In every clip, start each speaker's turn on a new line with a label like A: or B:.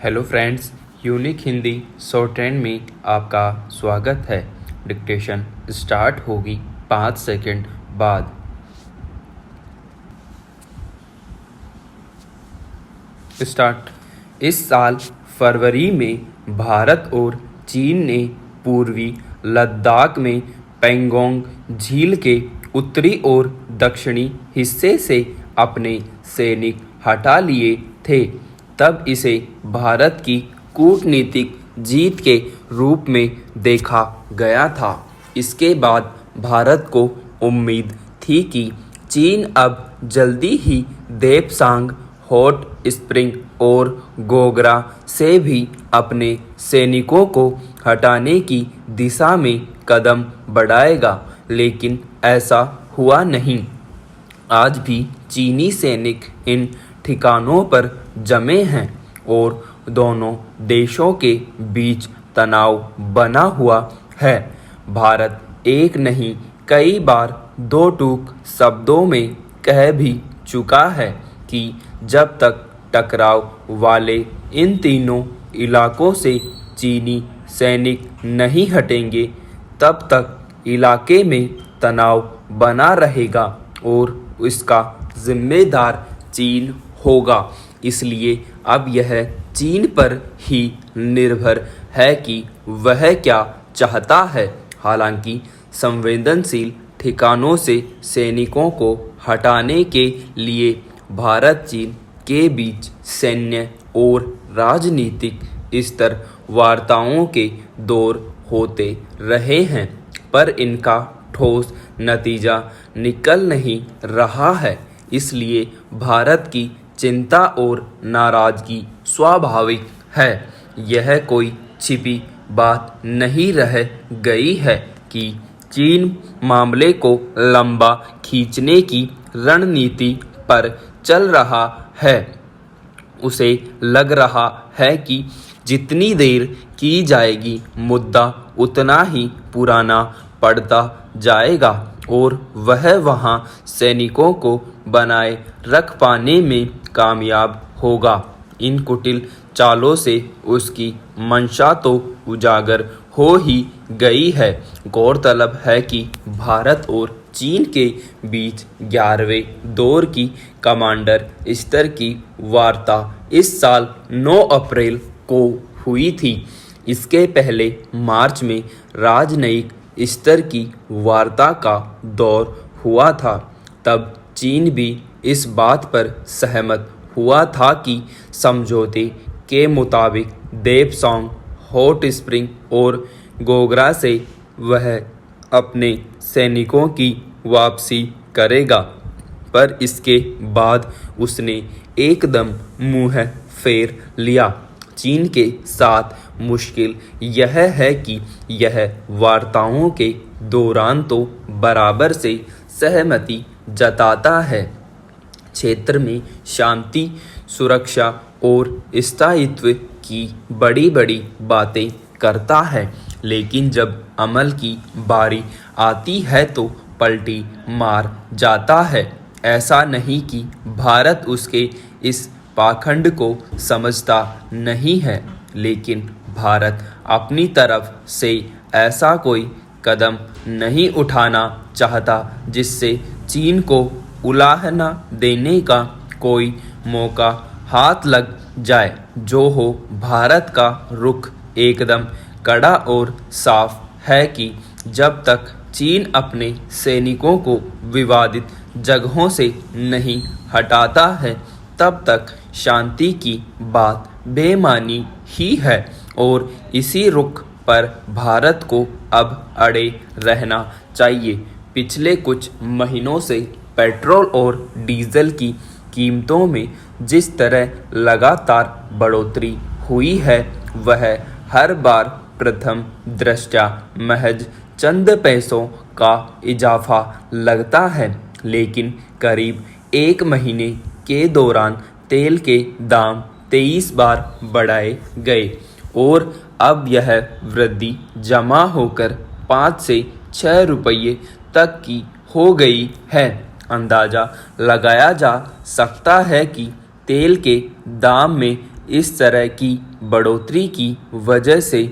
A: Hello friends, unique Hindi short hand में आपका स्वागत है। डिक्टेशन स्टार्ट होगी 5 सेकंड बाद। स्टार्ट। इस साल फरवरी में भारत और चीन ने पूर्वी लद्दाख में पैंगोंग झील के उत्तरी और दक्षिणी हिस्से से अपने सैनिक हटा लिए थे। तब इसे भारत की कूटनीतिक जीत के रूप में देखा गया था। इसके बाद भारत को उम्मीद थी कि चीन अब जल्दी ही देपसांग, हॉट स्प्रिंग और गोगरा से भी अपने सैनिकों को हटाने की दिशा में कदम बढ़ाएगा, लेकिन ऐसा हुआ नहीं। आज भी चीनी सैनिक इन ठिकानों पर जमे हैं और दोनों देशों के बीच तनाव बना हुआ है। भारत एक नहीं कई बार दो टूक शब्दों में कह भी चुका है कि जब तक टकराव वाले इन तीनों इलाकों से चीनी सैनिक नहीं हटेंगे, तब तक इलाके में तनाव बना रहेगा और इसका जिम्मेदार चीन होगा। इसलिए अब यह चीन पर ही निर्भर है कि वह क्या चाहता है। हालांकि संवेदनशील ठिकानों से सैनिकों को हटाने के लिए भारत चीन के बीच सैन्य और राजनीतिक स्तर वार्ताओं के दौर होते रहे हैं, पर इनका ठोस नतीजा निकल नहीं रहा है। इसलिए भारत की चिंता और नाराजगी स्वाभाविक है। यह कोई छिपी बात नहीं रह गई है कि चीन मामले को लंबा खींचने की रणनीति पर चल रहा है। उसे लग रहा है कि जितनी देर की जाएगी, मुद्दा उतना ही पुराना पड़ता जाएगा और वह वहां सैनिकों को बनाए रख पाने में कामयाब होगा। इन कुटिल चालों से उसकी मंशा तो उजागर हो ही गई है। गौरतलब है कि भारत और चीन के बीच 11वें दौर की कमांडर स्तर की वार्ता इस साल 9 अप्रैल को हुई थी। इसके पहले मार्च में राजनयिक स्तर की वार्ता का दौर हुआ था। तब चीन भी इस बात पर सहमत हुआ था कि समझौते के मुताबिक देपसांग, हॉट स्प्रिंग और गोगरा से वह अपने सैनिकों की वापसी करेगा, पर इसके बाद उसने एकदम मुंह फेर लिया। चीन के साथ मुश्किल यह है कि यह वार्ताओं के दौरान तो बराबर से सहमति जताता है, क्षेत्र में शांति, सुरक्षा और स्थायित्व की बड़ी बड़ी बातें करता है, लेकिन जब अमल की बारी आती है तो पलटी मार जाता है। ऐसा नहीं कि भारत उसके इस पाखंड को समझता नहीं है, लेकिन भारत अपनी तरफ से ऐसा कोई कदम नहीं उठाना चाहता जिससे चीन को उलाहना देने का कोई मौका हाथ लग जाए। जो हो, भारत का रुख एकदम कड़ा और साफ है कि जब तक चीन अपने सैनिकों को विवादित जगहों से नहीं हटाता है, तब तक शांति की बात बेमानी ही है और इसी रुख पर भारत को अब अड़े रहना चाहिए। पिछले कुछ महीनों से पेट्रोल और डीजल की कीमतों में जिस तरह लगातार बढ़ोतरी हुई है, वह हर बार प्रथम दृष्टया महज चंद पैसों का इजाफा लगता है, लेकिन करीब एक महीने के दौरान तेल के दाम 23 बार बढ़ाए गए और अब यह वृद्धि जमा होकर 5 से 6 रुपये तक की हो गई है। अंदाजा लगाया जा सकता है कि तेल के दाम में इस तरह की बढ़ोतरी की वजह से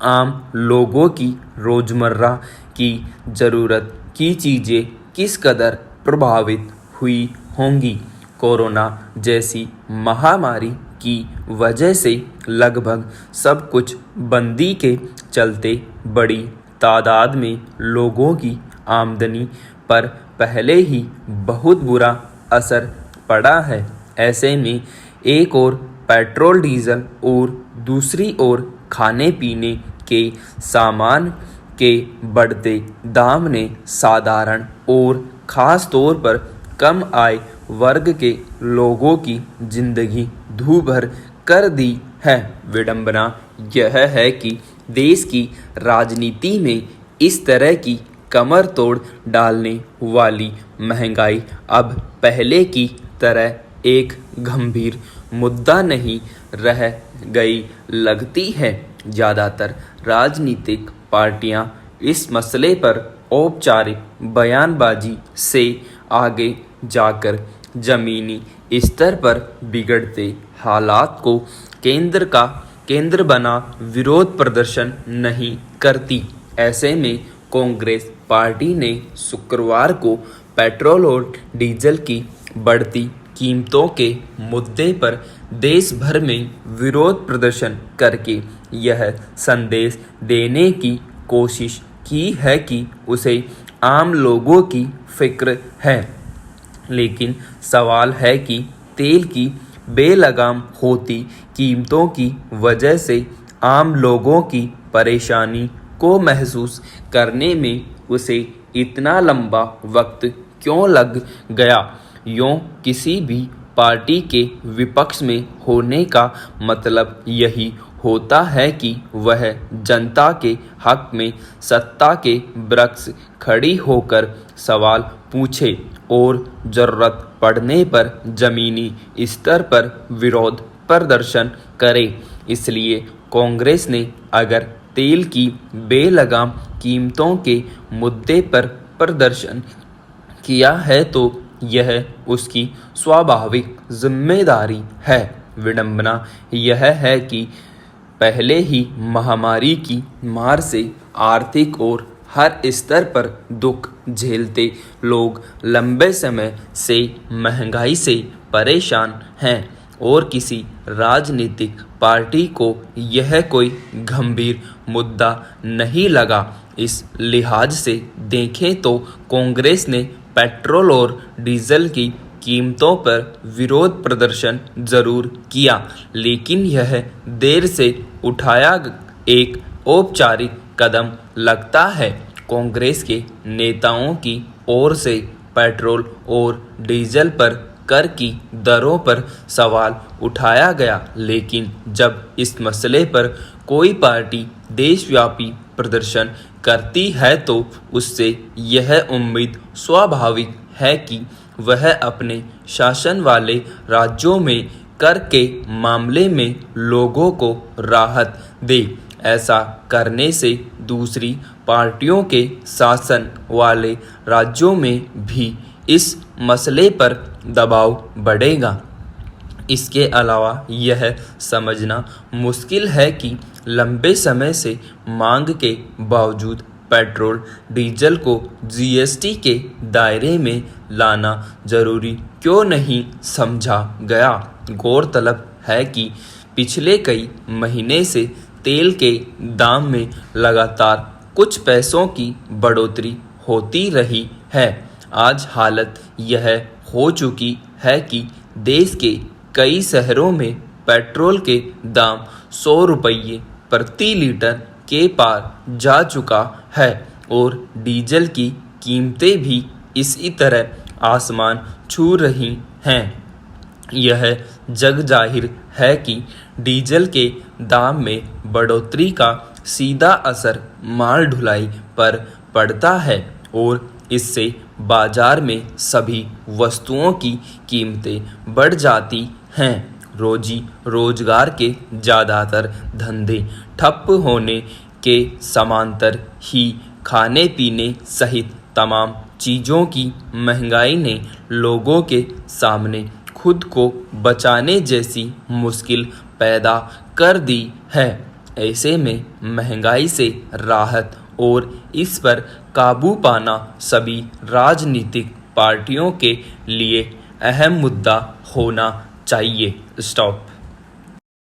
A: आम लोगों की रोज़मर्रा की ज़रूरत की चीज़ें किस कदर प्रभावित हुई होंगी। कोरोना जैसी महामारी की वजह से लगभग सब कुछ बंदी के चलते बड़ी तादाद में लोगों की आमदनी पर पहले ही बहुत बुरा असर पड़ा है। ऐसे में एक ओर पेट्रोल डीजल और दूसरी ओर खाने पीने के सामान के बढ़ते दाम ने साधारण और ख़ास तौर पर कम आय वर्ग के लोगों की जिंदगी दूभर कर दी है। विडंबना यह है कि देश की राजनीति में इस तरह की कमर तोड़ डालने वाली महंगाई अब पहले की तरह एक गंभीर मुद्दा नहीं रह गई लगती है। ज़्यादातर राजनीतिक पार्टियां इस मसले पर औपचारिक बयानबाजी से आगे जाकर ज़मीनी स्तर पर बिगड़ते हालात को केंद्र बना विरोध प्रदर्शन नहीं करती। ऐसे में कांग्रेस पार्टी ने शुक्रवार को पेट्रोल और डीजल की बढ़ती कीमतों के मुद्दे पर देश भर में विरोध प्रदर्शन करके यह संदेश देने की कोशिश की है कि उसे आम लोगों की फिक्र है। लेकिन सवाल है कि तेल की बेलगाम होती कीमतों की वजह से आम लोगों की परेशानी को महसूस करने में उसे इतना लंबा वक्त क्यों लग गया। यूँ किसी भी पार्टी के विपक्ष में होने का मतलब यही होता है कि वह जनता के हक में सत्ता के वृक्ष खड़ी होकर सवाल पूछे और ज़रूरत पड़ने पर ज़मीनी स्तर पर विरोध प्रदर्शन करे। इसलिए कांग्रेस ने अगर तेल की बेलगाम कीमतों के मुद्दे पर प्रदर्शन किया है तो यह उसकी स्वाभाविक जिम्मेदारी है। विडंबना यह है कि पहले ही महामारी की मार से आर्थिक और हर स्तर पर दुख झेलते लोग लंबे समय से महंगाई से परेशान हैं और किसी राजनीतिक पार्टी को यह कोई गंभीर मुद्दा नहीं लगा। इस लिहाज से देखें तो कांग्रेस ने पेट्रोल और डीजल की कीमतों पर विरोध प्रदर्शन जरूर किया, लेकिन यह देर से उठाया एक औपचारिक कदम लगता है। कांग्रेस के नेताओं की ओर से पेट्रोल और डीजल पर कर की दरों पर सवाल उठाया गया, लेकिन जब इस मसले पर कोई पार्टी देशव्यापी प्रदर्शन करती है तो उससे यह उम्मीद स्वाभाविक है कि वह अपने शासन वाले राज्यों में कर के मामले में लोगों को राहत दे। ऐसा करने से दूसरी पार्टियों के शासन वाले राज्यों में भी इस मसले पर दबाव बढ़ेगा। इसके अलावा यह समझना मुश्किल है कि लंबे समय से मांग के बावजूद पेट्रोल डीजल को जीएसटी के दायरे में लाना जरूरी क्यों नहीं समझा गया। गौरतलब है कि पिछले कई महीने से तेल के दाम में लगातार कुछ पैसों की बढ़ोतरी होती रही है। आज हालत यह हो चुकी है कि देश के कई शहरों में पेट्रोल के दाम 100 रुपये प्रति लीटर के पार जा चुका है और डीजल की कीमतें भी इसी तरह आसमान छू रही हैं। यह जग जाहिर है कि डीजल के दाम में बढ़ोतरी का सीधा असर माल ढुलाई पर पड़ता है और इससे बाजार में सभी वस्तुओं की कीमतें बढ़ जाती हैं। रोजी रोजगार के ज़्यादातर धंधे ठप होने के समांतर ही खाने पीने सहित तमाम चीज़ों की महंगाई ने लोगों के सामने खुद को बचाने जैसी मुश्किल पैदा कर दी है। ऐसे में महंगाई से राहत और इस पर काबू पाना सभी राजनीतिक पार्टियों के लिए अहम मुद्दा होना चाहिए। स्टॉप।